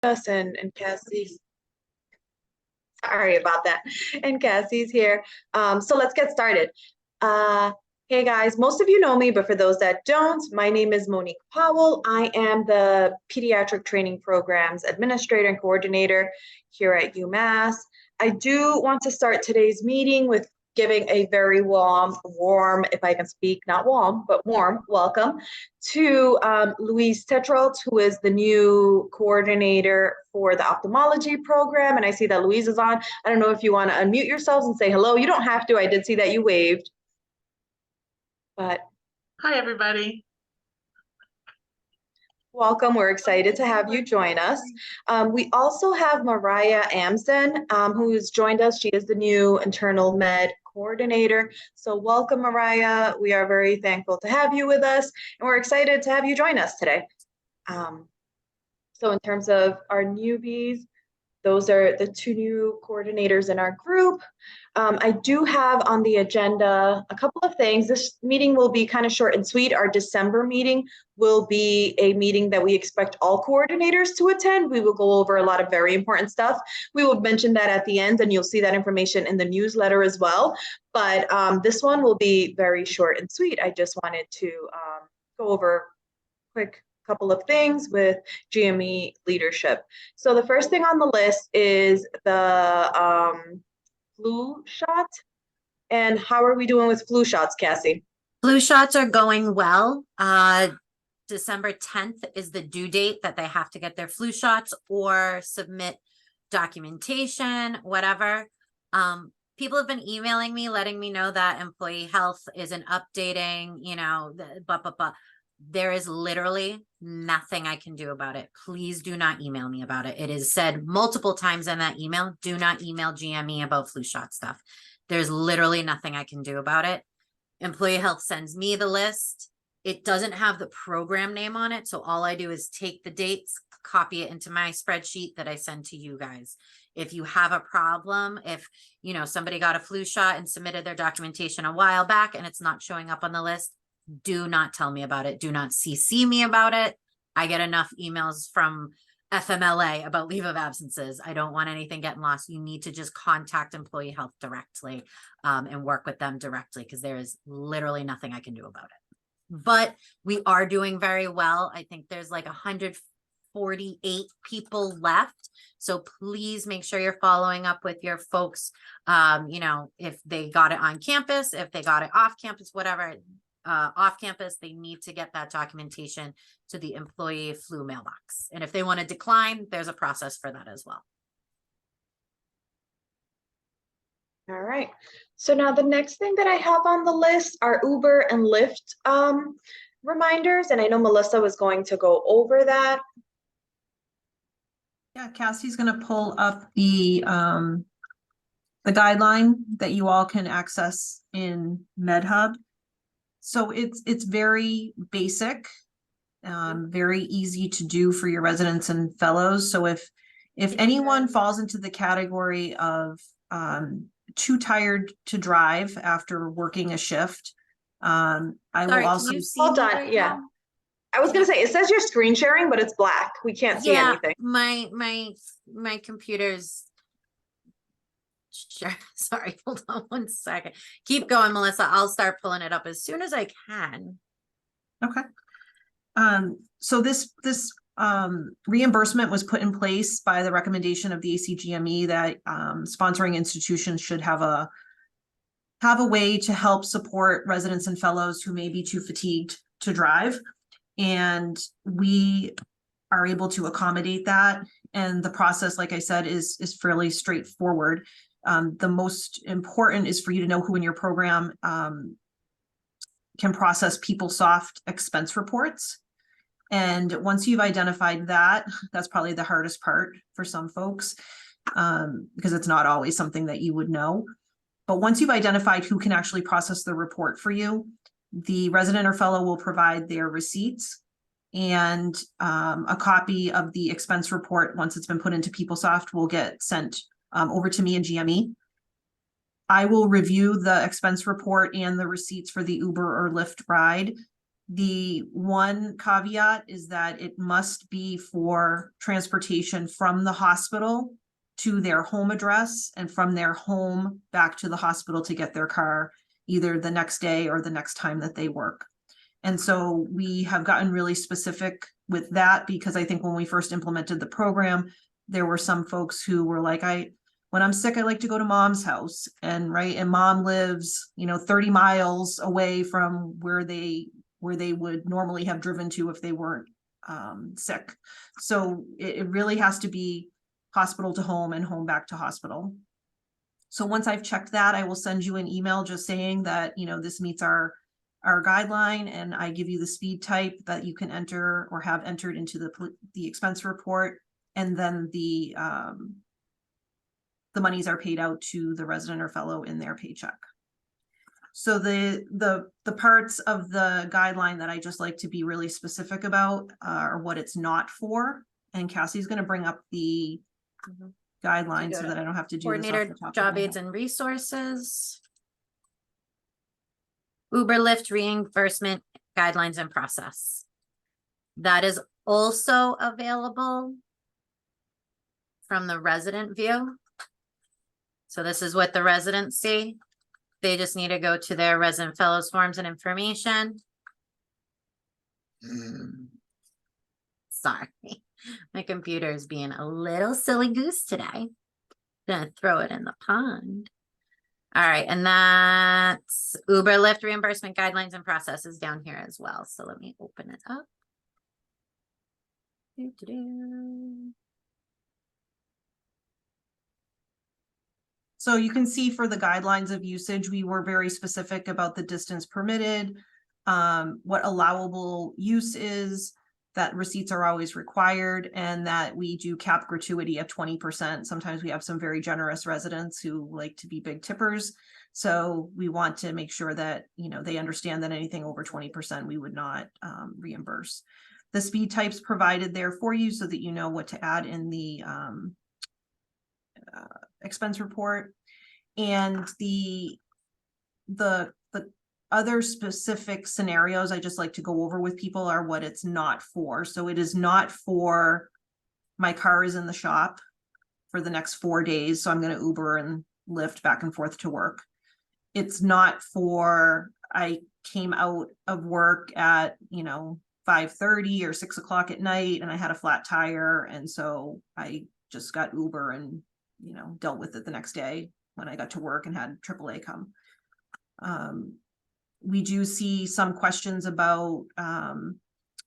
us and Cassie. Sorry about that. And Cassie's here. So let's get started. Uh, hey guys, most of you know me, but for those that don't, my name is Monique Powell. I am the Pediatric Training Programs Administrator and Coordinator here at UMass. I do want to start today's meeting with giving a very warm, if I can speak, not warm, but warm welcome to Louise Tetrault, who is the new coordinator for the ophthalmology program. And I see that Louise is on. I don't know if you want to unmute yourselves and say hello. You don't have to. I did see that you waved. But hi, everybody. Welcome. We're excited to have you join us. We also have Mariah Amsden, who's joined us. She is the new internal med coordinator. So welcome, Mariah. We are very thankful to have you with us, and we're excited to have you join us today. So in terms of our newbies, those are the two new coordinators in our group. I do have on the agenda a couple of things. This meeting will be kind of short and sweet. Our December meeting will be a meeting that we expect all coordinators to attend. We will go over a lot of very important stuff. We will mention that at the end, and you'll see that information in the newsletter as well. But this one will be very short and sweet. I just wanted to go over quick couple of things with GME leadership. So the first thing on the list is the flu shot. And how are we doing with flu shots, Cassie? Flu shots are going well. December 10th is the due date that they have to get their flu shots or submit documentation, whatever. People have been emailing me, letting me know that employee health isn't updating, there is literally nothing I can do about it. Please do not email me about it. It is said multiple times in that email, do not email GME about flu shot stuff. There's literally nothing I can do about it. Employee health sends me the list. It doesn't have the program name on it. So all I do is take the dates, copy it into my spreadsheet that I send to you guys. If you have a problem, if somebody got a flu shot and submitted their documentation a while back and it's not showing up on the list, do not tell me about it. Do not CC me about it. I get enough emails from FMLA about leave of absences. I don't want anything getting lost. You need to just contact employee health directly and work with them directly, because there is literally nothing I can do about it. But we are doing very well. I think there's like 148 people left. So please make sure you're following up with your folks. If they got it on campus, if they got it off campus, whatever. Off campus, they need to get that documentation to the employee flu mailbox. And if they want to decline, there's a process for that as well. All right. So now the next thing that I have on the list are Uber and Lyft reminders. And I know Melissa was going to go over that. Yeah, Cassie's going to pull up the guideline that you all can access in MedHub. So it's very basic, very easy to do for your residents and fellows. So if anyone falls into the category of too tired to drive after working a shift, will also hold on. Yeah, I was gonna say, it says you're screen sharing, but it's black. We can't see anything. My computer's. Sure. Sorry, hold on one second. Keep going, Melissa. I'll start pulling it up as soon as I can. Okay. So this reimbursement was put in place by the recommendation of the ACGME that sponsoring institutions should have a way to help support residents and fellows who may be too fatigued to drive. And we are able to accommodate that. And the process, like I said, is fairly straightforward. The most important is for you to know who in your program can process PeopleSoft expense reports. And once you've identified that, that's probably the hardest part for some folks, because it's not always something that you would know. But once you've identified who can actually process the report for you, the resident or fellow will provide their receipts and a copy of the expense report. Once it's been put into PeopleSoft, will get sent over to me and GME. I will review the expense report and the receipts for the Uber or Lyft ride The one caveat is that it must be for transportation from the hospital to their home address and from their home back to the hospital to get their car either the next day or the next time that they work. And so we have gotten really specific with that because I think when we first implemented the program, there were some folks who were like, when I'm sick, I like to go to mom's house, and mom lives, 30 miles away from where they would normally have driven to if they weren't sick. So it really has to be hospital to home and home back to hospital. So once I've checked that, I will send you an email just saying that, this meets our guideline, and I give you the speed type that you can enter or have entered into the expense report. And then the monies are paid out to the resident or fellow in their paycheck. So the parts of the guideline that I just like to be really specific about are what it's not for. And Cassie's going to bring up the guidelines so that I don't have to do this off Coordinator, the top of job my aids head. and resources. Uber, Lyft reimbursement guidelines and process. That is also available from the resident view. So this is what the residents see. They just need to go to their resident fellows forms and information. Sorry, my computer is being a little silly goose today. Gonna throw it in the pond. All right, and that's Uber, Lyft reimbursement guidelines and processes down here as well. So let me open it up. Doo-doo-doo. So you can see for the guidelines of usage, we were very specific about the distance permitted, what allowable use is, that receipts are always required, and that we do cap gratuity at 20%. Sometimes we have some very generous residents who like to be big tippers. So we want to make sure that, they understand that anything over 20% we would not reimburse. The speed types provided there for you so that you know what to add in the expense report. And the other specific scenarios I just like to go over with people are what it's not for. So it is not for my car is in the shop for the next 4 days, so I'm going to Uber and Lyft back and forth to work. It's not for I came out of work at 5:30 or 6 o'clock at night and I had a flat tire, and so I just got Uber and dealt with it the next day when I got to work and had AAA come. We do see some questions about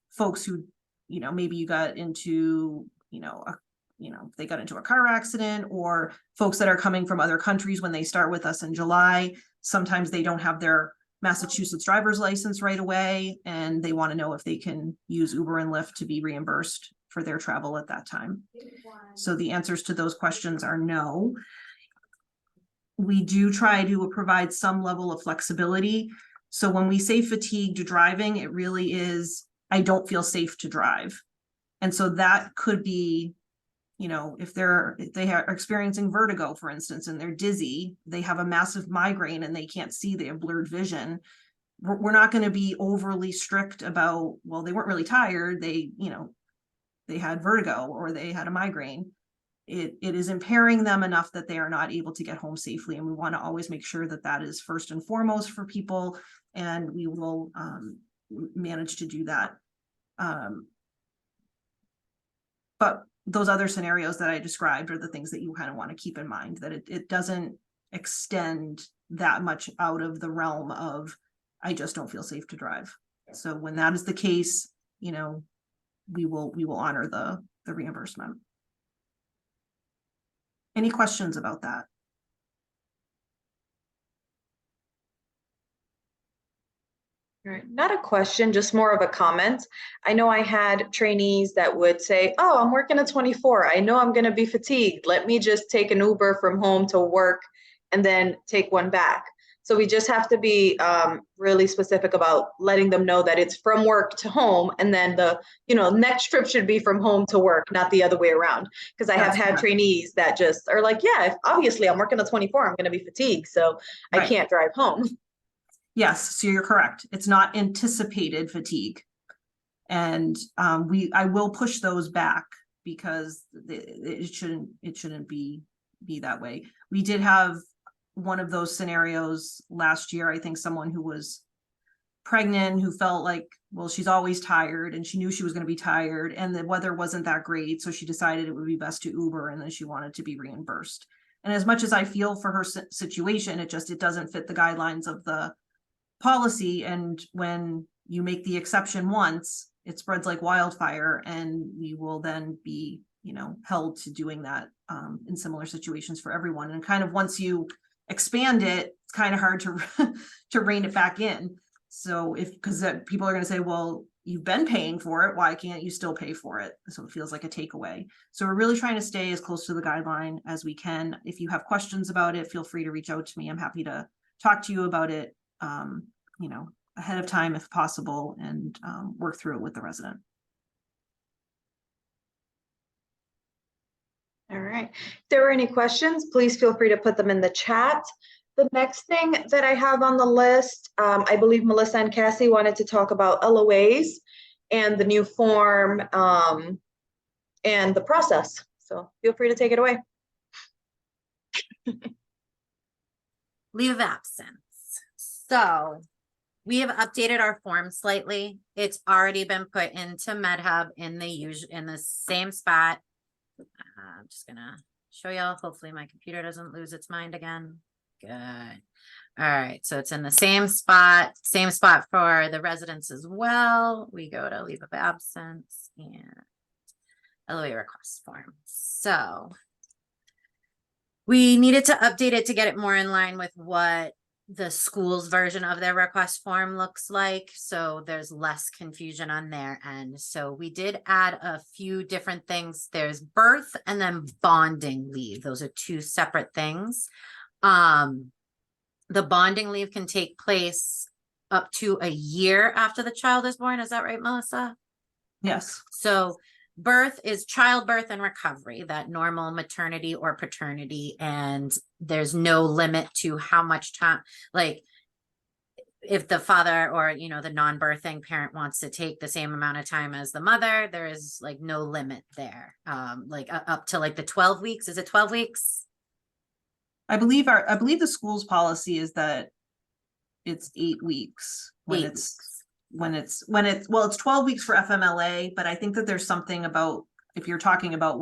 folks who, maybe you got into, they got into a car accident, or folks that are coming from other countries when they start with us in July. Sometimes they don't have their Massachusetts driver's license right away, and they want to know if they can use Uber and Lyft to be reimbursed for their travel at that time. So the answers to those questions are no. We do try to provide some level of flexibility. So when we say fatigued driving, it really is, I don't feel safe to drive. And so that could be, if they are experiencing vertigo, for instance, and they're dizzy, they have a massive migraine and they can't see, they have blurred vision. We're not going to be overly strict about, well, they weren't really tired. They had vertigo or they had a migraine. It is impairing them enough that they are not able to get home safely. And we want to always make sure that that is first and foremost for people. And we will manage to do that. But those other scenarios that I described are the things that you kind of want to keep in mind, that it doesn't extend that much out of the realm of, I just don't feel safe to drive. So when that is the case, we will honor the reimbursement. Any questions about that? All right, not a question, just more of a comment. I know I had trainees that would say, oh, I'm working at 24. I know I'm going to be fatigued. Let me just take an Uber from home to work and then take one back. So we just have to be really specific about letting them know that it's from work to home, and then the next trip should be from home to work, not the other way around. Because I have had trainees that just are like, yeah, obviously I'm working at 24, I'm going to be fatigued, so I can't drive home. Yes, so you're correct. It's not anticipated fatigue. And I will push those back because it shouldn't be that way. We did have one of those scenarios last year. I think someone who was pregnant who felt like, well, she's always tired and she knew she was going to be tired and the weather wasn't that great. So she decided it would be best to Uber and then she wanted to be reimbursed. And as much as I feel for her situation, it doesn't fit the guidelines of the policy. And when you make the exception once, it spreads like wildfire and we will then be, held to doing that in similar situations for everyone. And kind of once you expand it, it's kind of hard to to rein it back in. So because people are going to say, well, you've been paying for it, why can't you still pay for it? So it feels like a takeaway. So we're really trying to stay as close to the guideline as we can. If you have questions about it, feel free to reach out to me. I'm happy to talk to you about it, ahead of time if possible, and work through it with the resident. All right. If there are any questions, please feel free to put them in the chat. The next thing that I have on the list, I believe Melissa and Cassie wanted to talk about LOAs and the new form and the process. So feel free to take it away. Leave of absence. So we have updated our form slightly. It's already been put into MedHub in the same spot. I'm just gonna show y'all. Hopefully my computer doesn't lose its mind again. Good. All right, so it's in the same spot for the residents as well. We go to leave of absence and LOA request form. So we needed to update it to get it more in line with what the school's version of their request form looks like. So there's less confusion on their end. So we did add a few different things. There's birth and then bonding leave. Those are two separate things. The bonding leave can take place up to a year after the child is born. Is that right, Melissa? Yes. So birth is childbirth and recovery, that normal maternity or paternity, and there's no limit to how much time, like if the father or the non-birthing parent wants to take the same amount of time as the mother, there is like no limit there. Up to like the 12 weeks. Is it 12 weeks? I believe the school's policy is that it's 8 weeks when it's 12 weeks for FMLA, but I think that there's something about if you're talking about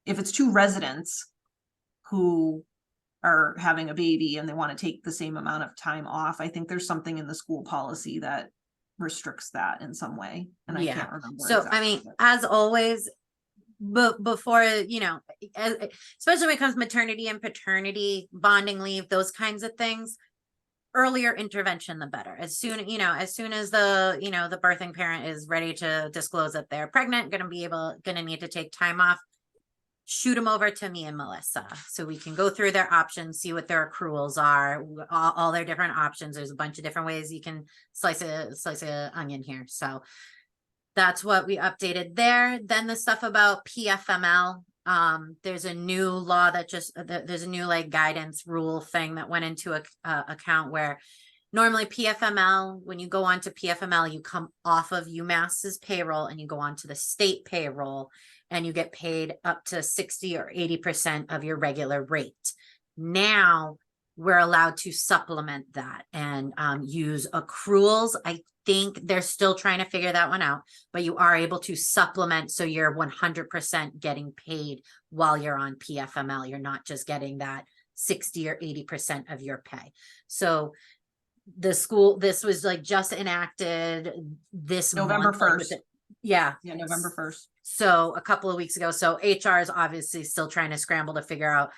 if it's two residents who are having a baby and they want to take the same amount of time off, I think there's something in the school policy that restricts that in some way. And I can't remember. So I mean, as always, but before, especially when it comes to maternity and paternity, bonding leave, those kinds of things, earlier intervention, the better. As soon as the birthing parent is ready to disclose that they're pregnant, going to need to take time off, shoot them over to me and Melissa so we can go through their options, see what their accruals are, all their different options. There's a bunch of different ways you can slice a onion here. So that's what we updated there. Then the stuff about PFML, there's a new law that there's a new like guidance rule thing that went into a account where normally PFML, when you go on to PFML, you come off of UMass's payroll and you go on to the state payroll and you get paid up to 60 or 80% of your regular rate. Now we're allowed to supplement that and use accruals. I think they're still trying to figure that one out, but you are able to supplement so you're 100% getting paid while you're on PFML. You're not just getting that 60 or 80% of your pay. So this was like just enacted this November month, 1st. November 1st. So a couple of weeks ago. So HR is obviously still trying to scramble to figure out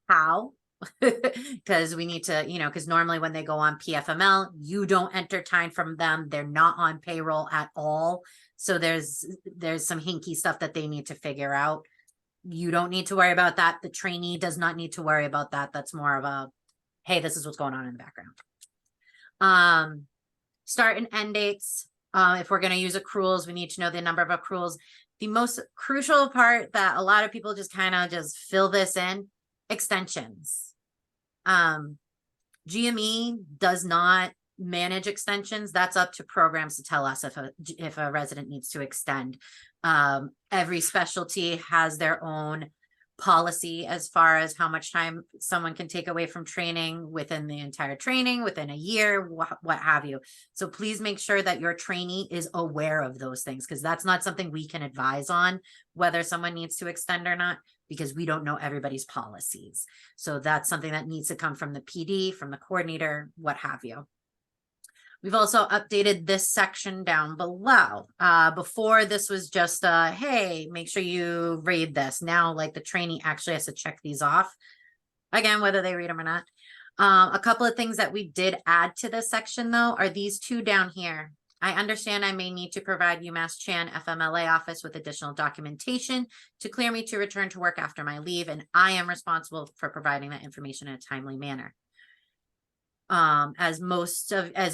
how, because we need to, because normally when they go on PFML, you don't enter time from them. They're not on payroll at all. So there's some hinky stuff that they need to figure out. You don't need to worry about that. The trainee does not need to worry about that. That's more of a, hey, this is what's going on in the background. Start and end dates. If we're going to use accruals, we need to know the number of accruals. The most crucial part that a lot of people just kind of just fill this in, extensions. GME does not manage extensions. That's up to programs to tell us if a resident needs to extend. Every specialty has their own policy as far as how much time someone can take away from training within the entire training, within a year, what have you. So please make sure that your trainee is aware of those things, because that's not something we can advise on, whether someone needs to extend or not, because we don't know everybody's policies. So that's something that needs to come from the PD, from the coordinator, what have you. We've also updated this section down below. Before this was just hey, make sure you read this. Now, like, the trainee actually has to check these off. Again, whether they read them or not. A couple of things that we did add to this section, though, are these two down here. I understand I may need to provide UMass Chan FMLA office with additional documentation to clear me to return to work after my leave, and I am responsible for providing that information in a timely manner. As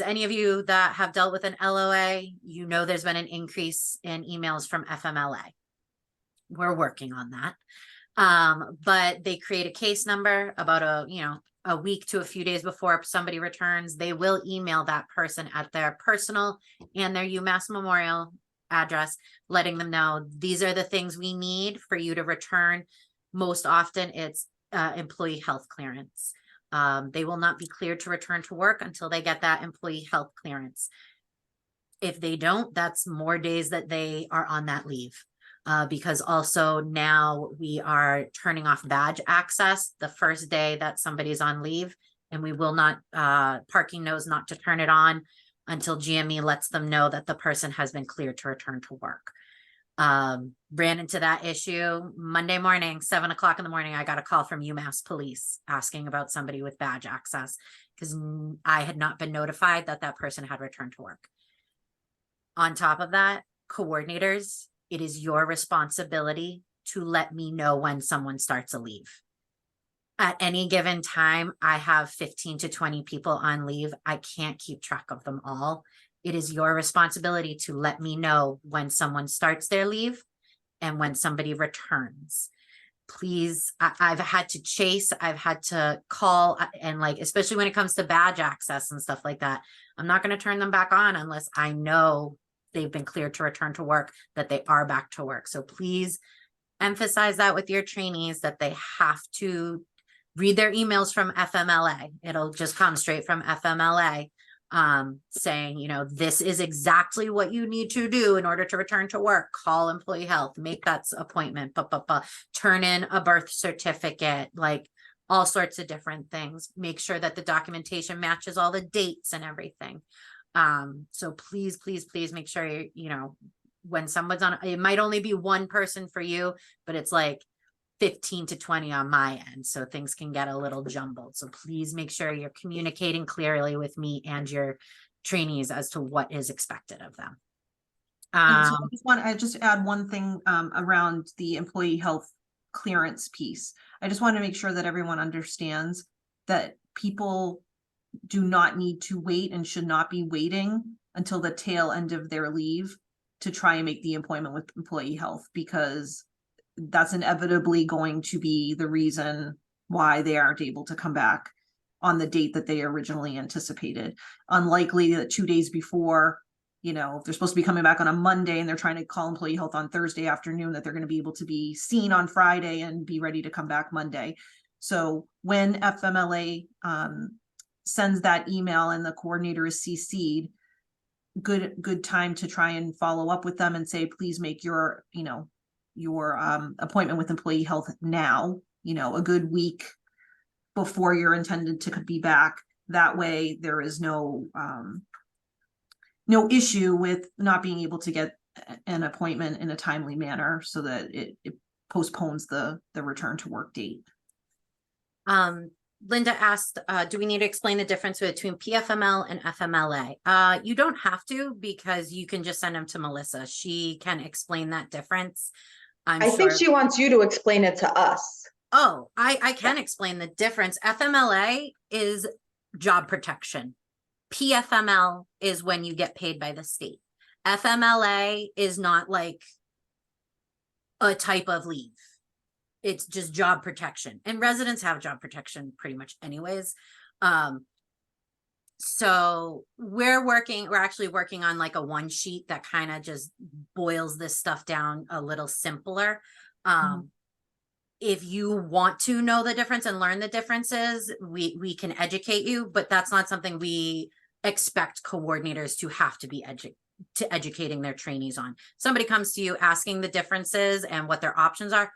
any of you that have dealt with an LOA, you know, there's been an increase in emails from FMLA. We're working on that. But they create a case number about a week to a few days before somebody returns. They will email that person at their personal and their UMass Memorial address, letting them know these are the things we need for you to return. Most often it's employee health clearance. They will not be cleared to return to work until they get that employee health clearance. If they don't, that's more days that they are on that leave. Because also now we are turning off badge access the first day that somebody's on leave, and we will not, parking knows not to turn it on until GME lets them know that the person has been cleared to return to work. Ran into that issue Monday morning, 7 o'clock in the morning. I got a call from UMass Police asking about somebody with badge access because I had not been notified that that person had returned to work. On top of that, coordinators, it is your responsibility to let me know when someone starts a leave. At any given time, I have 15 to 20 people on leave. I can't keep track of them all. It is your responsibility to let me know when someone starts their leave and when somebody returns. Please, I've had to chase, I've had to call, and like, especially when it comes to badge access and stuff like that, I'm not going to turn them back on unless I know they've been cleared to return to work, that they are back to work. So please emphasize that with your trainees, that they have to read their emails from FMLA. It'll just come straight from FMLA. Saying, this is exactly what you need to do in order to return to work. Call employee health, make that appointment, turn in a birth certificate, like all sorts of different things. Make sure that the documentation matches all the dates and everything. So please make sure, when someone's on, it might only be one person for you, but it's like 15 to 20 on my end. So things can get a little jumbled. So please make sure you're communicating clearly with me and your trainees as to what is expected of them. And so I just add one thing around the employee health clearance piece. I just want to make sure that everyone understands that people do not need to wait and should not be waiting until the tail end of their leave to try and make the appointment with employee health, because that's inevitably going to be the reason why they aren't able to come back on the date that they originally anticipated. Unlikely that 2 days before, if they're supposed to be coming back on a Monday and they're trying to call employee health on Thursday afternoon, that they're going to be able to be seen on Friday and be ready to come back Monday. So when FMLA sends that email and the coordinator is CC'd, good time to try and follow up with them and say, please make your appointment with employee health now, a good week before you're intended to be back. That way there is no issue with not being able to get an appointment in a timely manner, so that it postpones the return to work date. Linda asked, do we need to explain the difference between PFML and FMLA? You don't have to, because you can just send them to Melissa. She can explain that difference. I think she wants you to explain it to us. Oh, I can explain the difference. FMLA is job protection. PFML is when you get paid by the state. FMLA is not like a type of leave. It's just job protection, and residents have job protection pretty much anyways. So we're actually working on like a one sheet that kind of just boils this stuff down a little simpler. If you want to know the difference and learn the differences, we can educate you, but that's not something we expect coordinators to have to be educating their trainees on. Somebody comes to you asking the differences and what their options are,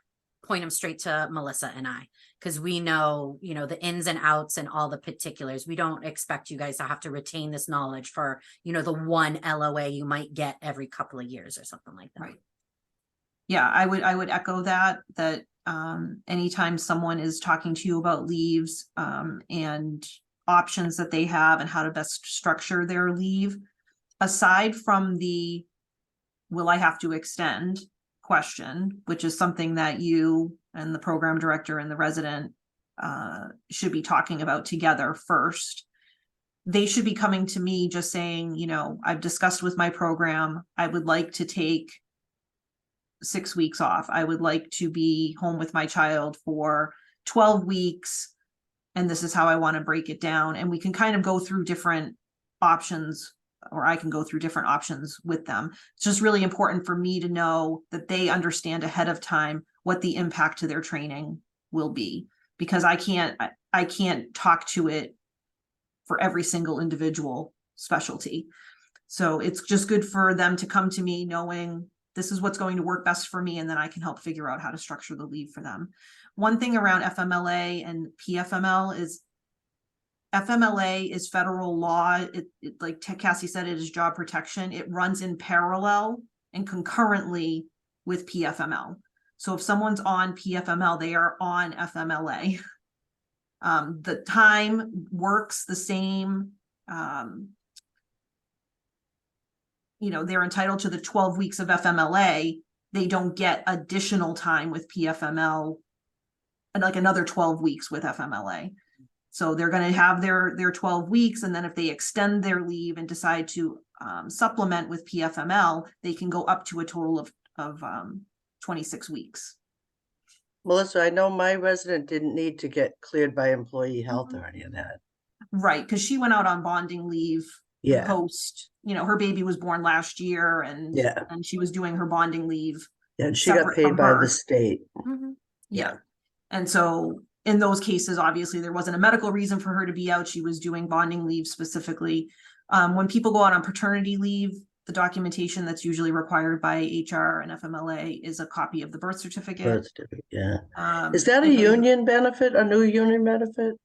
point them straight to Melissa and I, because we know, you know, the ins and outs and all the particulars. We don't expect you guys to have to retain this knowledge for, you know, the one LOA you might get every couple of years or something like that. Right. Yeah, I would echo that anytime someone is talking to you about leaves and options that they have and how to best structure their leave, aside from the will I have to extend question, which is something that you and the program director and the resident should be talking about together first. They should be coming to me just saying, you know, I've discussed with my program, I would like to take 6 weeks off. I would like to be home with my child for 12 weeks. And this is how I want to break it down. And we can kind of go through different options, or I can go through different options with them. It's just really important for me to know that they understand ahead of time what the impact to their training will be, because I can't talk to it for every single individual specialty. So it's just good for them to come to me knowing this is what's going to work best for me, and then I can help figure out how to structure the leave for them. One thing around FMLA and PFML is FMLA is federal law. It like Cassie said, it is job protection. It runs in parallel and concurrently with PFML. So if someone's on PFML, they are on FMLA. The time works the same. You know, they're entitled to the 12 weeks of FMLA. They don't get additional time with PFML and like another 12 weeks with FMLA. So they're going to have their 12 weeks. And then if they extend their leave and decide to supplement with PFML, they can go up to a total of 26 weeks. Melissa, I know my resident didn't need to get cleared by employee health or any of that. Right, because she went out on bonding leave Yeah, post, you know, her baby was born last year and yeah, and she was doing her bonding leave. yeah. And she got Separate paid from by her. the state. Yeah. And so in those cases, obviously, there wasn't a medical reason for her to be out. She was doing bonding leave specifically. When people go out on paternity leave, the documentation that's usually required by HR and FMLA is a copy of the birth certificate. Birth certificate, yeah. Is that a if they- union benefit, a new union benefit?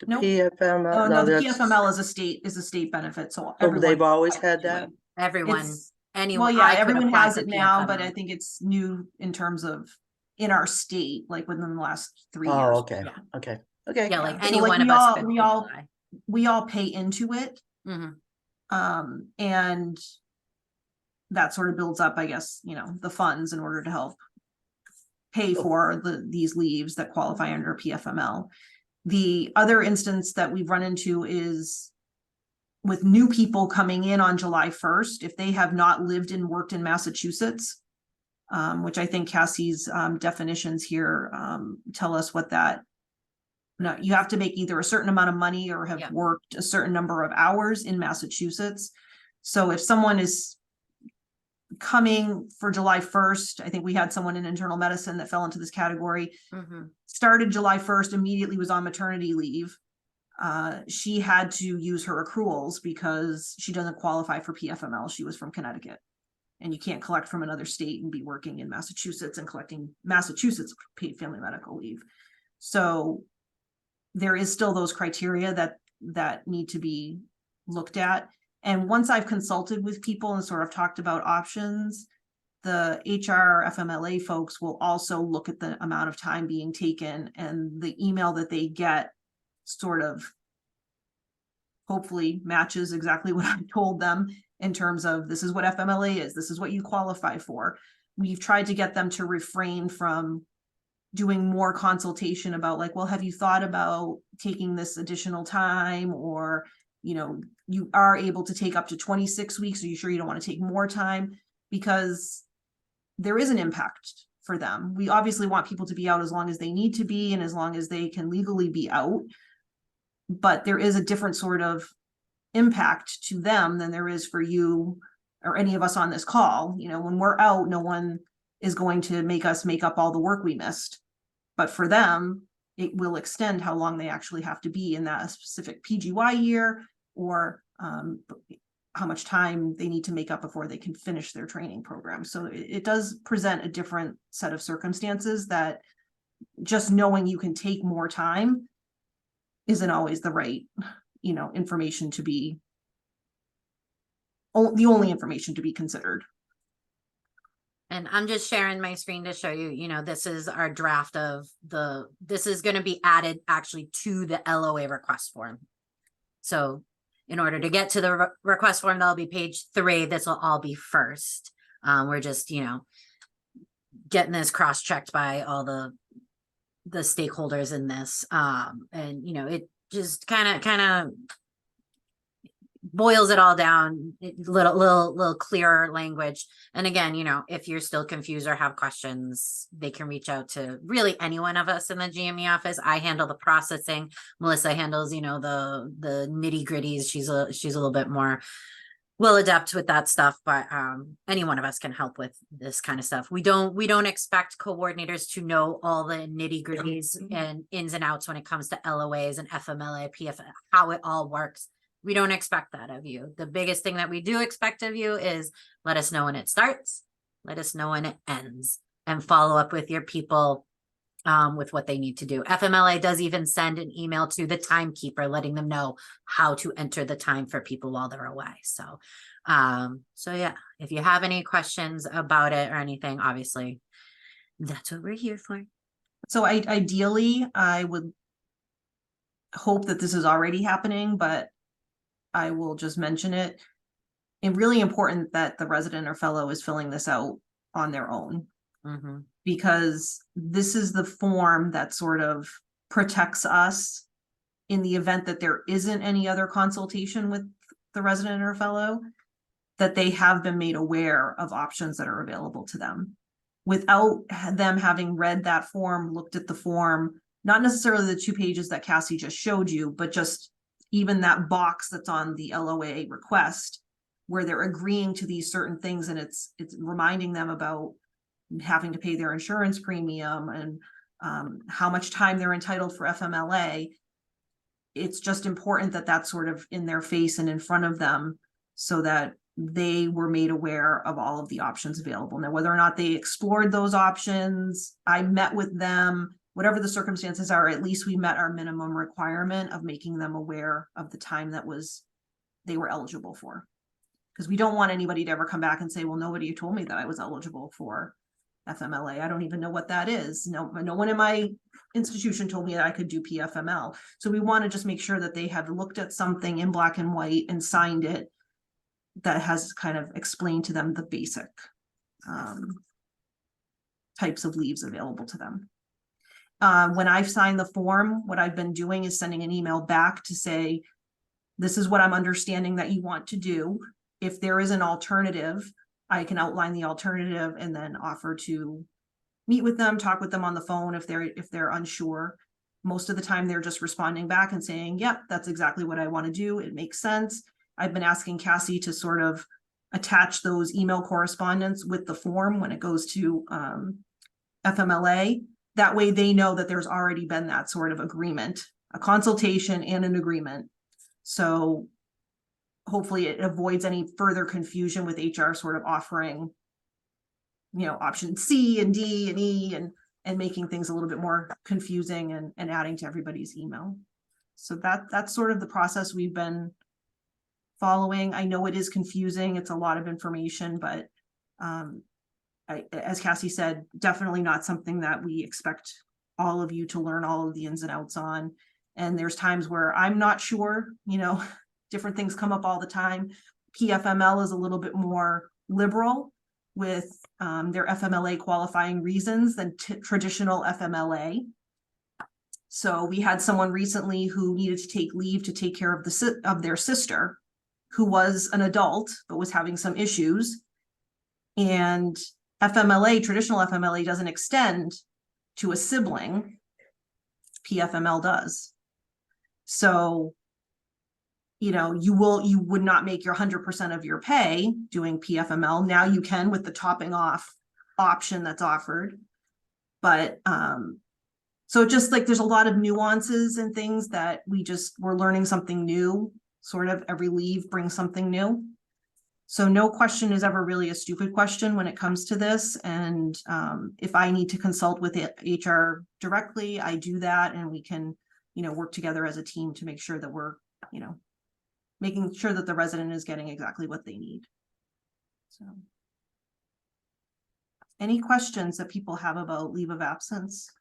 The Nope. PFML? No, the that's- PFML is a state benefit, so Oh, everyone. they've always had that? Everyone, It's- anyone. Well, yeah, I could everyone apply has for it now, but PFML. I think it's new in terms of in our state, like within the last 3 Oh, years. okay, Yeah. okay, okay. Yeah, like So, any like, one we of us all- could we all- apply. We all pay into it. Mhm. And that sort of builds up, I guess, you know, the funds in order to help pay for these leaves that qualify under PFML. The other instance that we've run into is with new people coming in on July 1st, if they have not lived and worked in Massachusetts, which I think Cassie's definitions here tell us what that. No, you have to make either a certain amount of money or have Yeah. worked a certain number of hours in Massachusetts. So if someone is coming for July 1st, I think we had someone in internal medicine that fell into this category, Mhm. started July 1st, immediately was on maternity leave. She had to use her accruals because she doesn't qualify for PFML. She was from Connecticut. And you can't collect from another state and be working in Massachusetts and collecting Massachusetts paid family medical leave. So there is still those criteria that need to be looked at. And once I've consulted with people and sort of talked about options, the HR FMLA folks will also look at the amount of time being taken, and the email that they get sort of hopefully matches exactly what I told them in terms of this is what FMLA is, this is what you qualify for. We've tried to get them to refrain from doing more consultation about like, well, have you thought about taking this additional time? Or, you know, you are able to take up to 26 weeks. Are you sure you don't want to take more time? Because there is an impact for them. We obviously want people to be out as long as they need to be and as long as they can legally be out. but there is a different sort of impact to them than there is for you or any of us on this call. You know, when we're out, no one is going to make us make up all the work we missed. But for them, it will extend how long they actually have to be in that specific PGY year, or how much time they need to make up before they can finish their training program. So it does present a different set of circumstances that just knowing you can take more time isn't always the right, you know, information to be, the only information to be considered. And I'm just sharing my screen to show you, you know, this is our draft of this is going to be added actually to the LOA request form. So in order to get to the request form, that'll be page 3. This will all be first. We're just, you know, getting this cross-checked by all the stakeholders in this. And, you know, it just kind of boils it all down, little clearer language. And again, you know, if you're still confused or have questions, they can reach out to really any one of us in the GME office. I handle the processing. Melissa handles, you know, the nitty gritties. She's a little bit more well adept with that stuff, but any one of us can help with this kind of stuff. We don't expect coordinators to know all the nitty gritties and ins and outs when it comes to LOAs and FMLA, PF, how it all works. We don't expect that of you. The biggest thing that we do expect of you is let us know when it starts, let us know when it ends, and follow up with your people with what they need to do. FMLA does even send an email to the timekeeper, letting them know how to enter the time for people while they're away. So yeah, if you have any questions about it or anything, obviously that's what we're here for. So ideally, I would hope that this is already happening, but I will just mention it. It's really important that the resident or fellow is filling this out on their own, because this is the form that sort of protects us in the event that there isn't any other consultation with the resident or fellow, that they have been made aware of options that are available to them without them having read that form, looked at the form, not necessarily the 2 pages that Cassie just showed you, but just even that box that's on the LOA request where they're agreeing to these certain things, and it's reminding them about having to pay their insurance premium and how much time they're entitled for FMLA. It's just important that that's sort of in their face and in front of them so that they were made aware of all of the options available. Now, whether or not they explored those options, I met with them, whatever the circumstances are, at least we met our minimum requirement of making them aware of the time that they were eligible for. Because we don't want anybody to ever come back and say, well, nobody told me that I was eligible for FMLA. I don't even know what that is. No one in my institution told me that I could do PFML. So we want to just make sure that they have looked at something in black and white and signed it that has kind of explained to them the basic types of leaves available to them. When I've signed the form, what I've been doing is sending an email back to say, this is what I'm understanding that you want to do. If there is an alternative, I can outline the alternative and then offer to meet with them, talk with them on the phone if they're unsure. Most of the time, they're just responding back and saying, yep, that's exactly what I want to do. It makes sense. I've been asking Cassie to sort of attach those email correspondence with the form when it goes to FMLA. That way they know that there's already been that sort of agreement, a consultation and an agreement. So hopefully it avoids any further confusion with HR sort of offering, you know, option C and D and E and making things a little bit more confusing and adding to everybody's email. So that's sort of the process we've been following. I know it is confusing. It's a lot of information, but as Cassie said, definitely not something that we expect all of you to learn all of the ins and outs on. And there's times where I'm not sure, you know, different things come up all the time. PFML is a little bit more liberal with their FMLA qualifying reasons than traditional FMLA. So we had someone recently who needed to take leave to take care of their sister, who was an adult but was having some issues. And FMLA, traditional FMLA, doesn't extend to a sibling. PFML does. So, you know, you would not make your 100% of your pay doing PFML. Now you can with the topping off option that's offered. But, so just like there's a lot of nuances and things that we're learning something new, sort of every leave brings something new. So no question is ever really a stupid question when it comes to this. And if I need to consult with HR directly, I do that, and we can, you know, work together as a team to make sure that we're, you know, making sure that the resident is getting exactly what they need. So. Any questions that people have about leave of absence?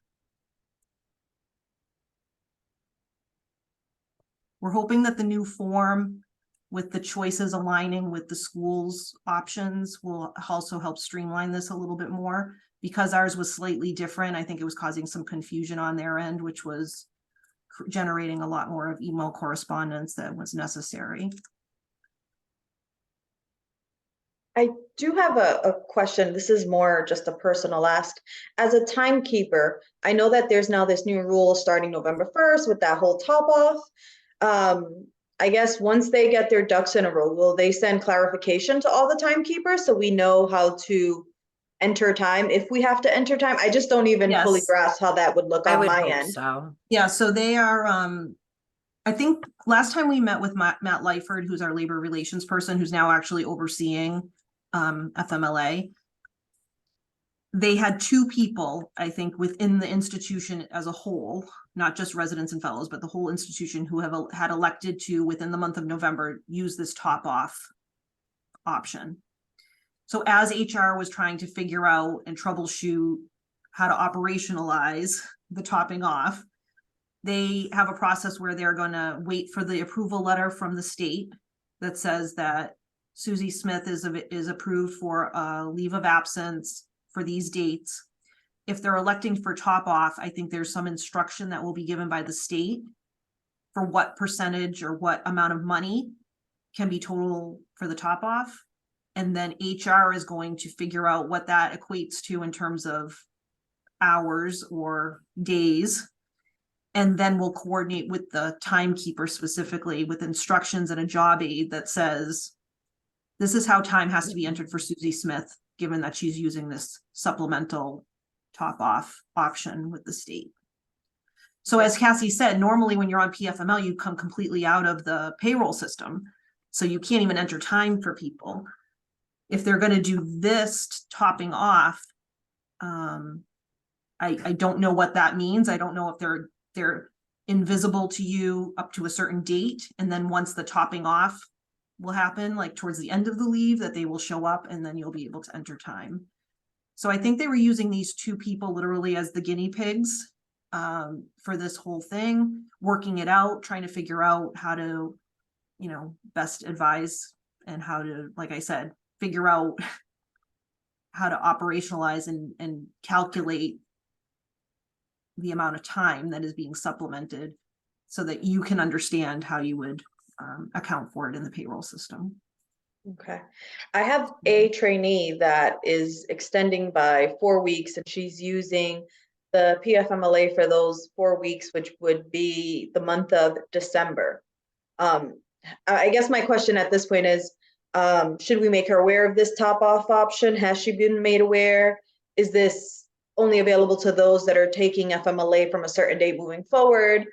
We're hoping that the new form with the choices aligning with the school's options will also help streamline this a little bit more. Because ours was slightly different, I think it was causing some confusion on their end, which was generating a lot more of email correspondence that was necessary. I do have a question. This is more just a personal ask. As a timekeeper, I know that there's now this new rule starting November 1st with that whole top off. I guess once they get their ducks in a row, will they send clarification to all the timekeepers so we know how to enter time if we have to enter time? I just don't even fully Yes. grasp how that would look I on would my hope end. so. Yeah, so they are, I think last time we met with Matt Lyford, who's our labor relations person, who's now actually overseeing FMLA. They had two people, I think, within the institution as a whole, not just residents and fellows, but the whole institution who had elected to, within the month of November, use this top off option. So as HR was trying to figure out and troubleshoot how to operationalize the topping off, they have a process where they're going to wait for the approval letter from the state that says that Susie Smith is approved for a leave of absence for these dates. If they're electing for top off, I think there's some instruction that will be given by the state for what percentage or what amount of money can be total for the top off. And then HR is going to figure out what that equates to in terms of hours or days. And then we'll coordinate with the timekeeper specifically with instructions and a job aid that says, this is how time has to be entered for Susie Smith, given that she's using this supplemental top off option with the state. So as Cassie said, normally when you're on PFML, you come completely out of the payroll system. So you can't even enter time for people. If they're going to do this topping off, I don't know what that means. I don't know if they're invisible to you up to a certain date. And then once the topping off will happen, like towards the end of the leave, that they will show up and then you'll be able to enter time. So I think they were using these two people literally as the guinea pigs for this whole thing, working it out, trying to figure out how to, you know, best advise and how to, like I said, figure out how to operationalize and calculate the amount of time that is being supplemented so that you can understand how you would account for it in the payroll system. Okay. I have a trainee that is extending by 4 weeks, and she's using the PFMLA for those 4 weeks, which would be the month of December. I guess my question at this point is, should we make her aware of this top off option? Has she been made aware? Is this only available to those that are taking FMLA from a certain date moving forward?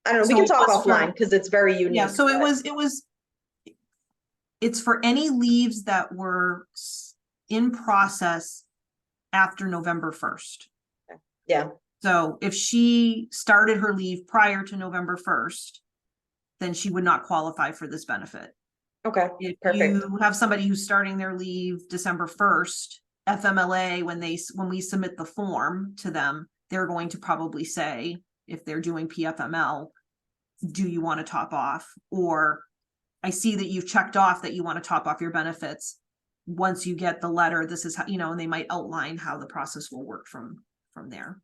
I don't know, we So can it talk was for- offline because it's very unique. Yeah, so but- it's for any leaves that were in process after November 1st. Yeah, So if she started her leave prior to November 1st, then she would not qualify for this benefit. okay, If perfect. you have somebody who's starting their leave December 1st, FMLA, when we submit the form to them, they're going to probably say, if they're doing PFML, do you want to top off? Or I see that you've checked off that you want to top off your benefits. Once you get the letter, this is how, you know, and they might outline how the process will work from there.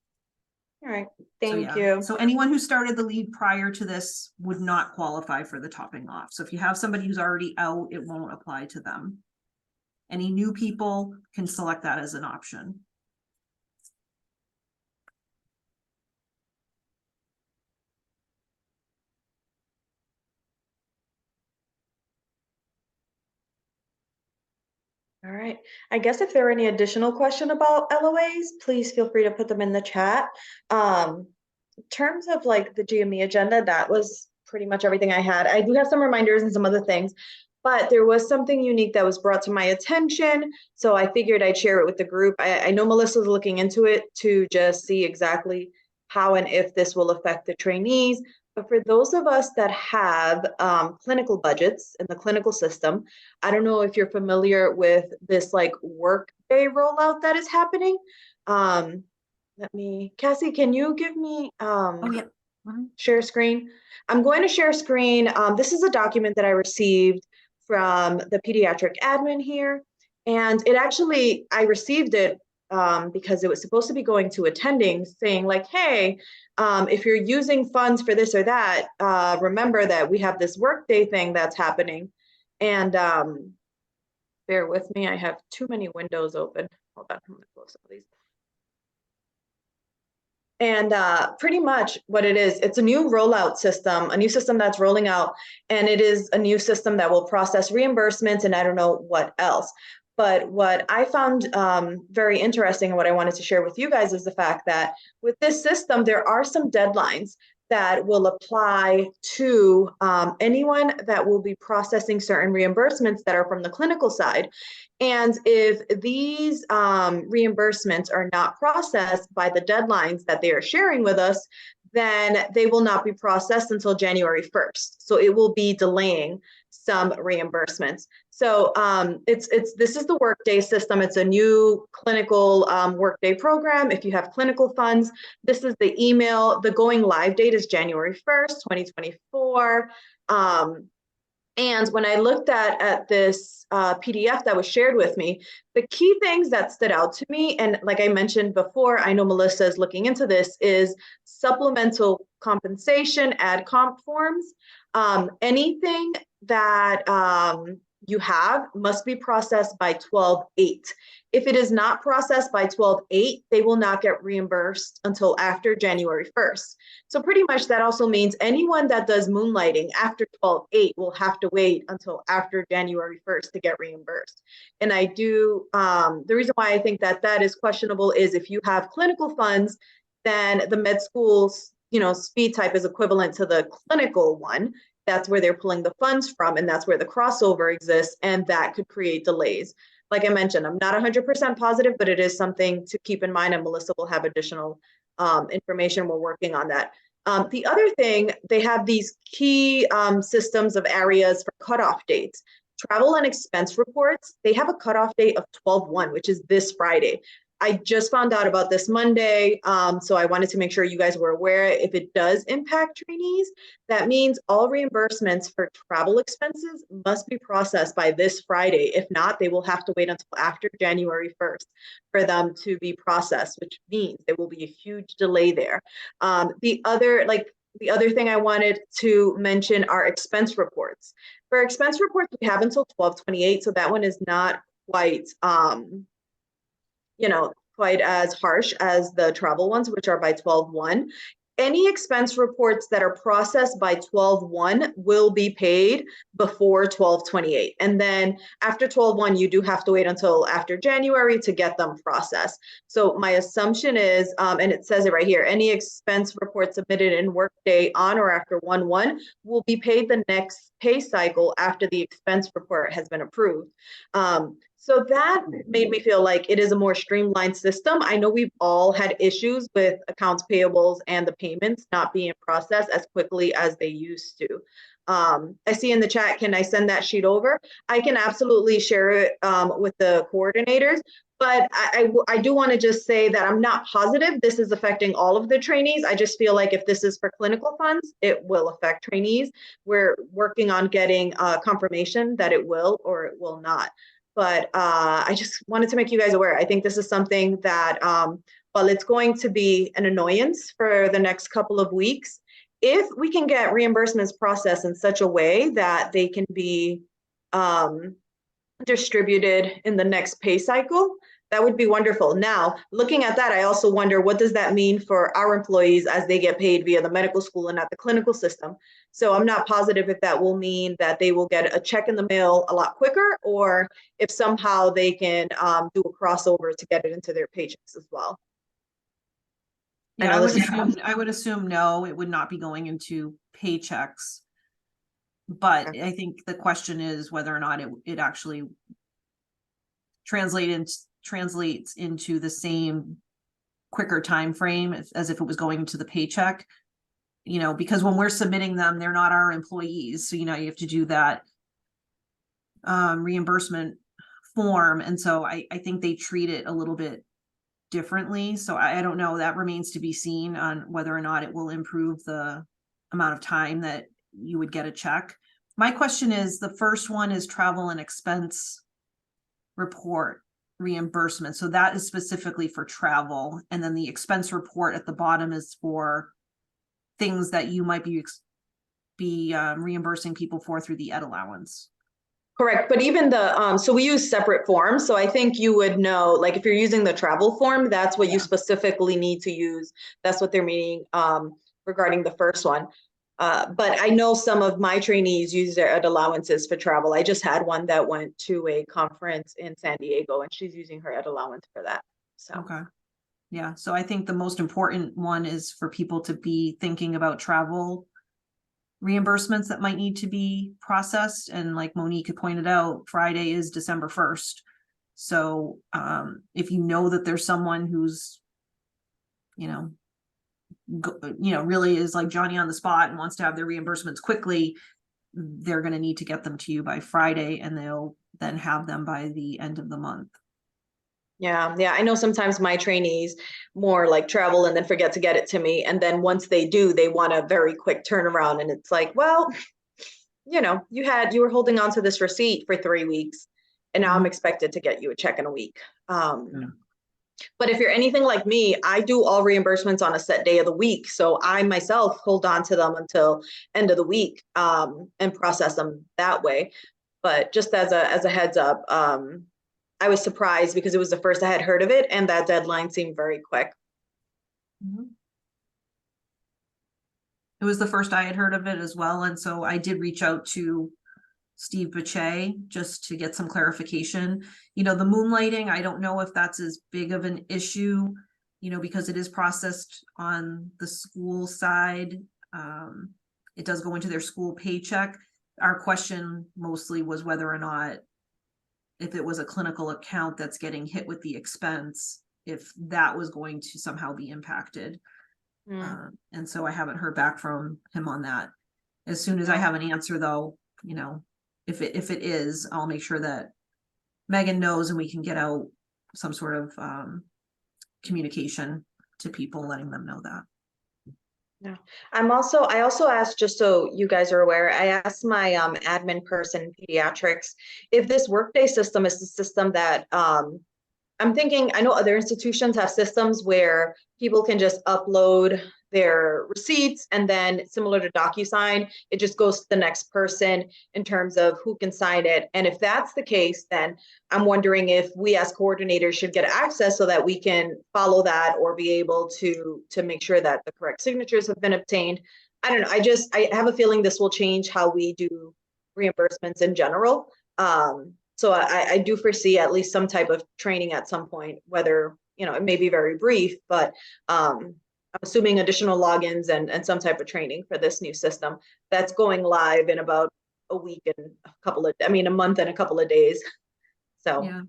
All right, So, thank yeah. you. So anyone who started the leave prior to this would not qualify for the topping off. So if you have somebody who's already out, it won't apply to them. Any new people can select that as an option. All right. I guess if there are any additional question about LOAs, please feel free to put them in the chat. In terms of like the GME agenda, that was pretty much everything I had. I do have some reminders and some other things, but there was something unique that was brought to my attention. So I figured I'd share it with the group. I know Melissa's looking into it to just see exactly how and if this will affect the trainees. But for those of us that have clinical budgets in the clinical system, I don't know if you're familiar with this like workday rollout that is happening. Cassie, can you give me Oh, yeah. Mhm. share screen? I'm going to share screen. This is a document that I received from the pediatric admin here. And it actually, I received it because it was supposed to be going to attending saying like, hey, if you're using funds for this or that, remember that we have this workday thing that's happening. And bear with me, I have too many windows open. Hold on, I'm gonna close some of these. And pretty much what it is, it's a new rollout system, a new system that's rolling out, and it is a new system that will process reimbursements and I don't know what else. But what I found very interesting and what I wanted to share with you guys is the fact that with this system, there are some deadlines that will apply to anyone that will be processing certain reimbursements that are from the clinical side. And if these reimbursements are not processed by the deadlines that they are sharing with us, then they will not be processed until January 1st. So it will be delaying some reimbursements. So this is the Workday system. It's a new clinical Workday program. If you have clinical funds, this is the email. The going live date is January 1st, 2024. And when I looked at this PDF that was shared with me, the key things that stood out to me, and like I mentioned before, I know Melissa is looking into this, is supplemental compensation, ad comp forms. Anything that you have must be processed by 12/8. If it is not processed by 12/8, they will not get reimbursed until after January 1st. So pretty much that also means anyone that does moonlighting after 12/8 will have to wait until after January 1st to get reimbursed. And I do, the reason why I think that that is questionable is if you have clinical funds, then the med school's, speed type is equivalent to the clinical one. That's where they're pulling the funds from, and that's where the crossover exists, and that could create delays. Like I mentioned, I'm not 100% positive, but it is something to keep in mind, and Melissa will have additional information. We're working on that. The other thing, they have these key systems of areas for cutoff dates. Travel and expense reports, they have a cutoff date of 12/1, which is this Friday. I just found out about this Monday, so I wanted to make sure you guys were aware. If it does impact trainees, that means all reimbursements for travel expenses must be processed by this Friday. If not, they will have to wait until after January 1st for them to be processed, which means there will be a huge delay there. The other thing I wanted to mention are expense reports. For expense reports, we have until 12/28, so that one is not quite quite as harsh as the travel ones, which are by 12/1. Any expense reports that are processed by 12/1 will be paid before 12/28. And then after 12/1, you do have to wait until after January to get them processed. So my assumption is, and it says it right here, any expense report submitted in Workday on or after 1/1 will be paid the next pay cycle after the expense report has been approved. So that made me feel like it is a more streamlined system. I know we've all had issues with accounts payables and the payments not being processed as quickly as they used to. I see in the chat, can I send that sheet over? I can absolutely share it with the coordinators, but I do want to just say that I'm not positive this is affecting all of the trainees. I just feel like if this is for clinical funds, it will affect trainees. We're working on getting confirmation that it will or it will not. But I just wanted to make you guys aware. I think this is something that, while it's going to be an annoyance for the next couple of weeks, if we can get reimbursements processed in such a way that they can be distributed in the next pay cycle, That would be wonderful. Now, looking at that, I also wonder, what does that mean for our employees as they get paid via the medical school and not the clinical system? So I'm not positive if that will mean that they will get a check in the mail a lot quicker, or if somehow they can do a crossover to get it into their paychecks as well. I Yeah, know I would this is- assume, no, it would not be going into paychecks. But I think the question is whether or not it actually translates into the same quicker time frame as if it was going into the paycheck. You know, because when we're submitting them, they're not our employees. So, you know, you have to do that reimbursement form. And so I think they treat it a little bit differently. So I don't know, that remains to be seen on whether or not it will improve the amount of time that you would get a check. My question is, the first one is travel and expense report reimbursement. So that is specifically for travel. And then the expense report at the bottom is for things that you might be reimbursing people for through the ed allowance. Correct, but even the, so we use separate forms, so I think you would know, like, if you're using the travel form, that's what you Yeah. specifically need to use. That's what they're meaning regarding the first one. But I know some of my trainees use their ed allowances for travel. I just had one that went to a conference in San Diego, and she's using her ed allowance for that, so. Okay. Yeah, so I think the most important one is for people to be thinking about travel reimbursements that might need to be processed. And like Monique had pointed out, Friday is December 1st. So if you know that there's someone who's, really is like Johnny on the spot and wants to have their reimbursements quickly, they're going to need to get them to you by Friday, and they'll then have them by the end of the month. Yeah, I know sometimes my trainees more like travel and then forget to get it to me. And then once they do, they want a very quick turnaround. And it's like, well, you were holding on to this receipt for 3 weeks, and now I'm expected to get you a check in a week. But if you're anything like me, I do all reimbursements on a set day of the week. So I myself hold on to them until end of the week and process them that way. But just as a heads up, I was surprised because it was the first I had heard of it, and that deadline seemed very quick. It was the first I had heard of it as well. And so I did reach out to Steve Bachet just to get some clarification. The moonlighting, I don't know if that's as big of an issue, because it is processed on the school side. It does go into their school paycheck. Our question mostly was whether or not, if it was a clinical account that's getting hit with the expense, if that was going to somehow be impacted. And so I haven't heard back from him on that. As soon as I have an answer though, if it is, I'll make sure that Megan knows and we can get out some sort of communication to people, letting them know that. Yeah, I also asked, just so you guys are aware, I asked my admin person in pediatrics if this Workday system is the system that I'm thinking. I know other institutions have systems where people can just upload their receipts, and then similar to DocuSign, it just goes to the next person in terms of who can sign it. And if that's the case, then I'm wondering if we as coordinators should get access so that we can follow that, or be able to make sure that the correct signatures have been obtained. I don't know. I have a feeling this will change how we do reimbursements in general. So I do foresee at least some type of training at some point, whether, it may be very brief, but I'm assuming additional logins and some type of training for this new system that's going live in about a week and a month and a couple of days. So yeah,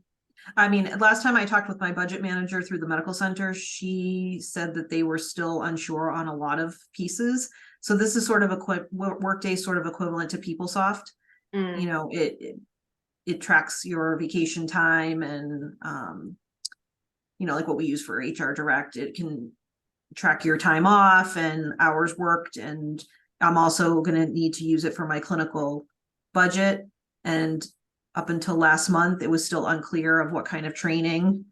last time I talked with my budget manager through the medical center, she said that they were still unsure on a lot of pieces. So this is sort of Workday sort of equivalent to PeopleSoft. It tracks your vacation time and like what we use for HR Direct. It can track your time off and hours worked. And I'm also going to need to use it for my clinical budget. And up until last month, it was still unclear of what kind of training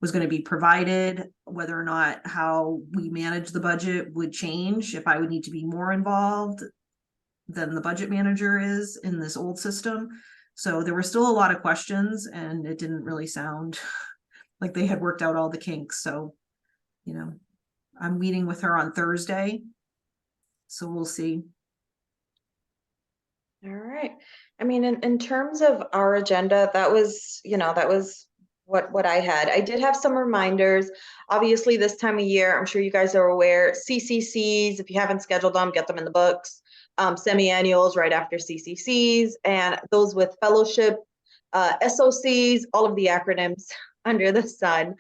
was going to be provided, whether or not how we manage the budget would change, if I would need to be more involved than the budget manager is in this old system. So there were still a lot of questions, and it didn't really sound like they had worked out all the kinks, so, you know, I'm meeting with her on Thursday. So we'll see. All right. I mean, in terms of our agenda, that was, that was what I had. I did have some reminders. Obviously, this time of year, I'm sure you guys are aware, CCCs, if you haven't scheduled them, get them in the books. Semi-annuals right after CCCs, and those with fellowship, SOCs, all of the acronyms under the sun.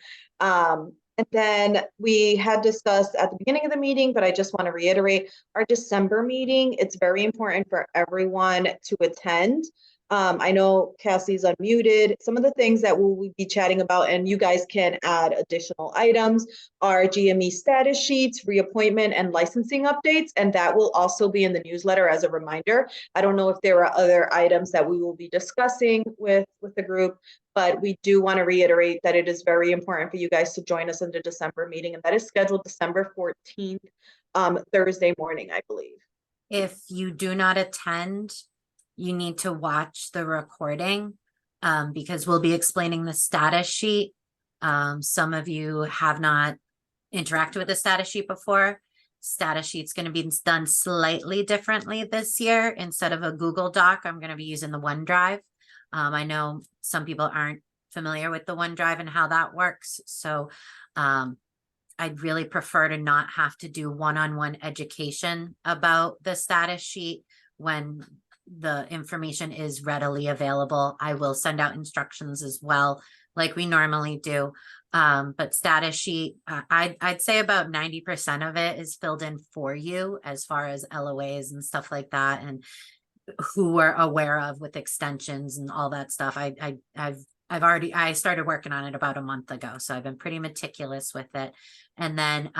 And then we had discussed at the beginning of the meeting, but I just want to reiterate our December meeting. It's very important for everyone to attend. I know Cassie's unmuted. Some of the things that we'll be chatting about, and you guys can add additional items, are GME status sheets, reappointment, and licensing updates, and that will also be in the newsletter as a reminder. I don't know if there are other items that we will be discussing with the group, but we do want to reiterate that it is very important for you guys to join us in the December meeting, and that is scheduled December 14th, Thursday morning, I believe. If you do not attend, you need to watch the recording, because we'll be explaining the status sheet. Some of you have not interacted with the status sheet before. Status sheet's going to be done slightly differently this year. Instead of a Google Doc, I'm going to be using the OneDrive. I know some people aren't familiar with the OneDrive and how that works. So I'd really prefer to not have to do one-on-one education about the status sheet when the information is readily available. I will send out instructions as well, like we normally do. But status sheet, I'd say about 90% of it is filled in for you as far as LOAs and stuff like that, and who we're aware of with extensions and all that stuff. I started working on it about a month ago, so I've been pretty meticulous with it. And then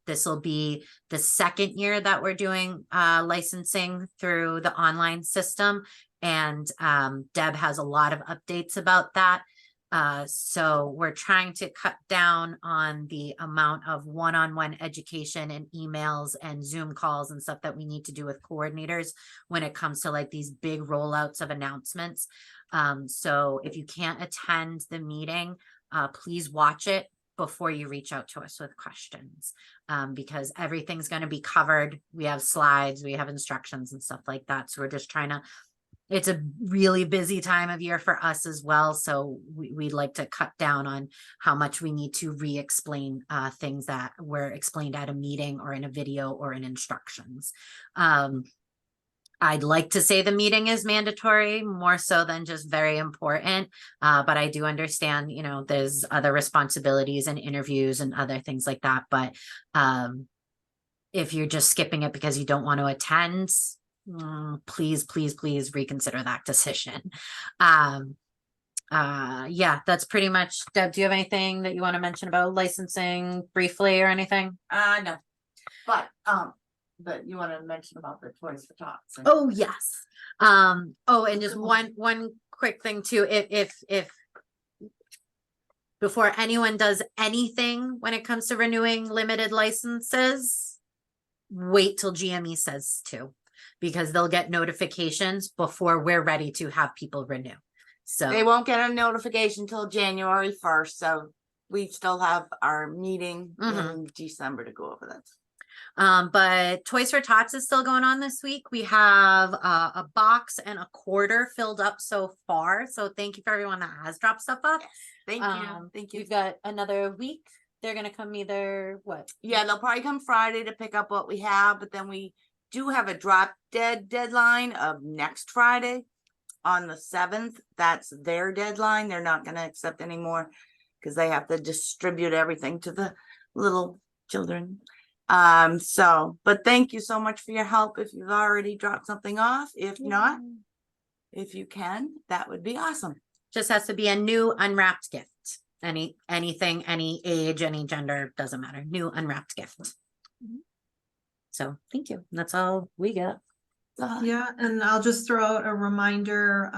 this will be the second year that we're doing licensing through the online system, and Deb has a lot of updates about that. So we're trying to cut down on the amount of one-on-one education and emails and Zoom calls and stuff that we need to do with coordinators when it comes to like these big rollouts of announcements. So if you can't attend the meeting, please watch it before you reach out to us with questions, because everything's going to be covered. We have slides, we have instructions and stuff like that. So we're just trying to, it's a really busy time of year for us as well. So we'd like to cut down on how much we need to re-explain things that were explained at a meeting or in a video or in instructions. I'd like to say the meeting is mandatory more so than just very important. But I do understand, there's other responsibilities and interviews and other things like that. But if you're just skipping it because you don't want to attend, please reconsider that decision. Yeah, that's pretty much. Deb, do you have anything that you want to mention about licensing briefly or anything? No, but you want to mention about the Toys for Tots. Oh, yes. And just one quick thing too, if before anyone does anything when it comes to renewing limited licenses, wait till GME says to, because they'll get notifications before we're ready to have people renew. So They won't get a notification till January 1st, so we still have our meeting in December to go over that. But Toys for Tots is still going on this week. We have a box and a quarter filled up so far. So thank you for everyone that has dropped stuff off. Thank you. Thank you. We've got another week. They're gonna come either what? Yeah, they'll probably come Friday to pick up what we have, but then we do have a drop dead deadline of next Friday on the 7th. That's their deadline. They're not going to accept anymore because they have to distribute everything to the little children. But thank you so much for your help. If you've already dropped something off, if not, if you can, that would be awesome. Just has to be a new unwrapped gift. Anything, any age, any gender, doesn't matter. New unwrapped gift. So thank you. That's all we got. Yeah, and I'll just throw out a reminder,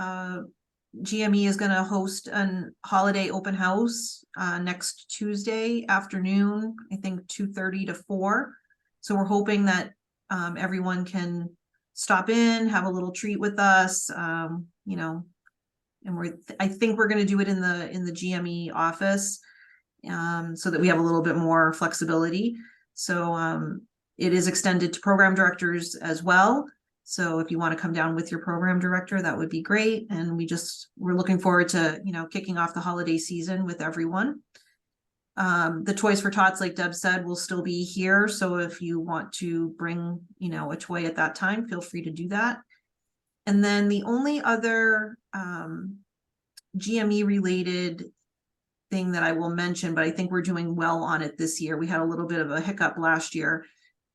GME is gonna host an holiday open house next Tuesday afternoon, I think 2:30 to 4. So we're hoping that everyone can stop in, have a little treat with us, and I think we're gonna do it in the GME office. so that we have a little bit more flexibility. So it is extended to program directors as well. So if you want to come down with your program director, that would be great. And we're looking forward to, kicking off the holiday season with everyone. The Toys for Tots, like Deb said, will still be here. So if you want to bring, a toy at that time, feel free to do that. And then the only other GME related thing that I will mention, but I think we're doing well on it this year. We had a little bit of a hiccup last year.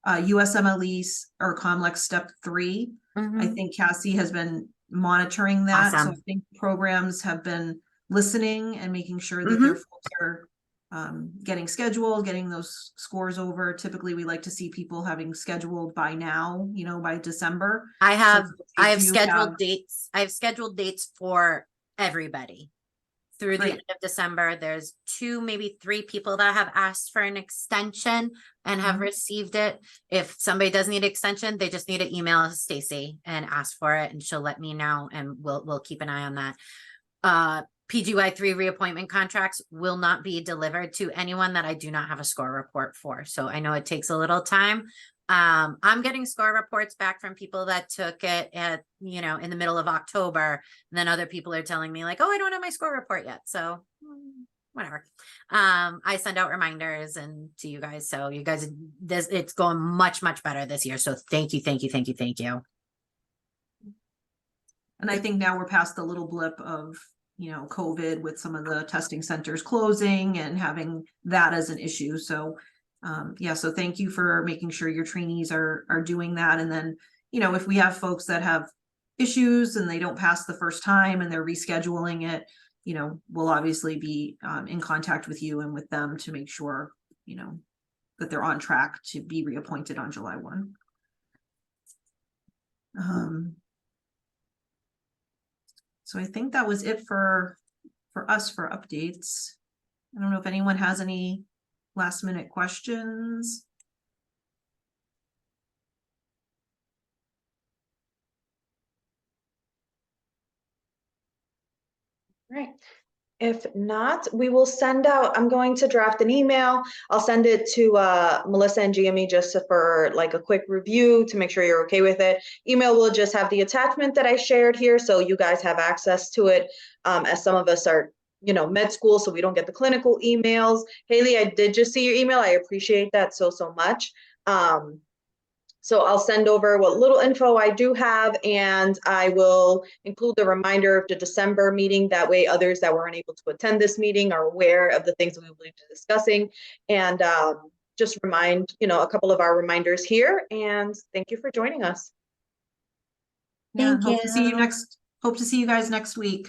USMLE or Comlex Step 3. I think Cassie has been monitoring that. So I Awesome. think programs have been listening and making sure that their folks are getting scheduled, getting those scores over. Typically, we like to see people having scheduled by now, by December. I have So they do scheduled have- dates. I have scheduled dates for everybody through the Great. end of December. There's 2, maybe 3 people that have asked for an extension and have Mhm. received it. If somebody does need extension, they just need to email Stacy and ask for it, and she'll let me know, and we'll keep an eye on that. PGY 3 reappointment contracts will not be delivered to anyone that I do not have a score report for. So I know it takes a little time. I'm getting score reports back from people that took it at, in the middle of October. And then other people are telling me like, oh, I don't have my score report yet. So whatever. I send out reminders and to you guys. So you guys, it's going much, much better this year. So thank you, thank you, thank you, thank you. And I think now we're past the little blip of, COVID with some of the testing centers closing and having that as an issue. So, so thank you for making sure your trainees are doing that. And then, if we have folks that have issues and they don't pass the first time and they're rescheduling it, we'll obviously be in contact with you and with them to make sure, that they're on track to be reappointed on July 1. So I think that was it for us for updates. I don't know if anyone has any last minute questions. Right. If not, we will send out, I'm going to draft an email. I'll send it to Melissa and GME just for like a quick review to make sure you're okay with it. Email will just have the attachment that I shared here, so you guys have access to it, as some of us are, med school, so we don't get the clinical emails. Haley, I did just see your email. I appreciate that so much. So I'll send over what little info I do have, and I will include the reminder of the December meeting. That way others that weren't able to attend this meeting are aware of the things that we will be discussing. And just remind, a couple of our reminders here. And thank you for joining us. Yeah, Thank hope to see you you. hope to see you guys next week.